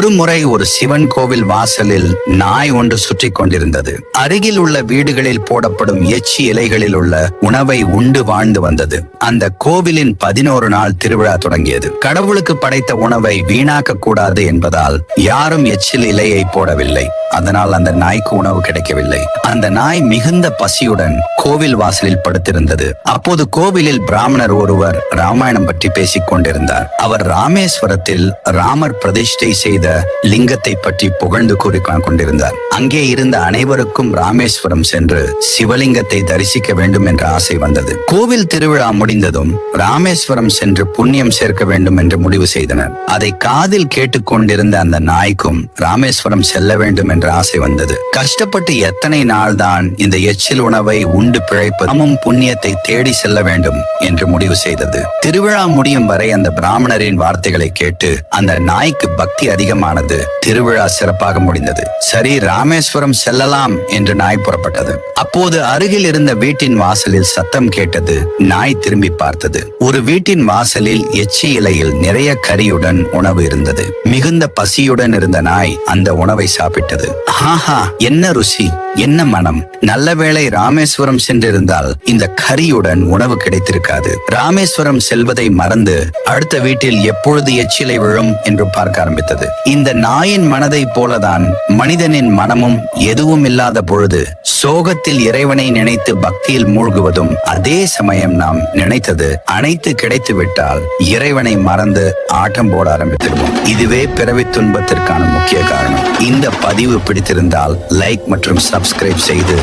ஒரு முறை ஒரு சிவன் கோவில் வாசலில் நாய் ஒன்று சுற்றி கொண்டிருந்தது. அருகில் உள்ள வீடுகளில் போடப்படும் எச்சி இலைகளில் உள்ள உணவை உண்டு வாழ்ந்து வந்தது. அந்த கோவிலின் 11 நாள் திருவிழா தொடங்கியது. கடவுளுக்கு படைத்த உணவை வீணாக்க கூடாது என்பதால் யாரும் எச்சில் இலையை போடவில்லை. அதனால் அந்த நாய்க்கு உணவு கிடைக்கவில்லை. அந்த நாய் மிகுந்த பசியுடன் கோவில் வாசலில் படுத்திருந்தது. அப்போது கோவிலில் பிராமணர் ஒருவர் ராமாயணம் பற்றி பேசிக் கொண்டிருந்தார். அவர் ராமேஸ்வரத்தில் ராமர் பிரதிஷ்டை செய்த லிங்கத்தை பற்றி புகழ்ந்து கூறிக்கொண்டிருந்தார். அங்கே இருந்த அனைவருக்கும் ராமேஸ்வரம் சென்று சிவலிங்கத்தை தரிசிக்க வேண்டும் என்ற ஆசை வந்தது. கோவில் திருவிழா முடிந்ததும் ராமேஸ்வரம் சென்று புண்ணியம் சேர்க்க வேண்டும் என்று முடிவு செய்தனர். அதை காதில் கேட்டுக்கொண்டிருந்த அந்த நாய்க்கும் ராமேஸ்வரம் செல்ல வேண்டும் என்ற ஆசை வந்தது. கஷ்டப்பட்டு எத்தனை நாள் தான் இந்த எச்சில் உணவை உண்டு பிழைப்பதும் புண்ணியத்தை தேடி செல்ல வேண்டும் என்று முடிவு செய்தது. திருவிழா முடியும் வரை அந்த பிராமணரின் வார்த்தைகளை கேட்டு அந்த நாய்க்கு பக்தி அதிகமானது. திருவிழா சிறப்பாக முடிந்தது. சரி, ராமேஸ்வரம் செல்லலாம் என்று நாய் புறப்பட்டது. அப்போது அருகில் இருந்த வீட்டின் வாசலில் சத்தம் கேட்டது. நாய் திரும்பி பார்த்தது. ஒரு வீட்டின் வாசலில் எச்சி இலையில் நிறைய கறியுடன் உணவு இருந்தது. மிகுந்த பசியுடன் இருந்த நாய் அந்த உணவை சாப்பிட்டது. ஆஹா, என்ன ருசி, என்ன மனம்! நல்ல வேளை ராமேஸ்வரம் சென்றிருந்தால் இந்த கறியுடன் உணவு கிடைத்திருக்காது. ராமேஸ்வரம் செல்வதை மறந்து அடுத்த வீட்டில் எப்பொழுது எச்சிலை விழும் என்று பார்க்க ஆரம்பித்தது. இந்த நாயின் மனதை போலதான் மனிதனின் மனமும். எதுவும் இல்லாத பொழுது சோகத்தில் இறைவனை நினைத்து பக்தியில் மூழ்குவதும், அதே சமயம் நாம் நினைத்தது அனைத்து கிடைத்து விட்டால் இறைவனை மறந்து ஆட்டம் போட ஆரம்பித்திருவோம். இதுவே பிறவி துன்பத்திற்கான முக்கிய காரணம். இந்த பதிவு பிடித்திருந்தால் லைக் மற்றும் சப்ஸ்கிரைப் செய்து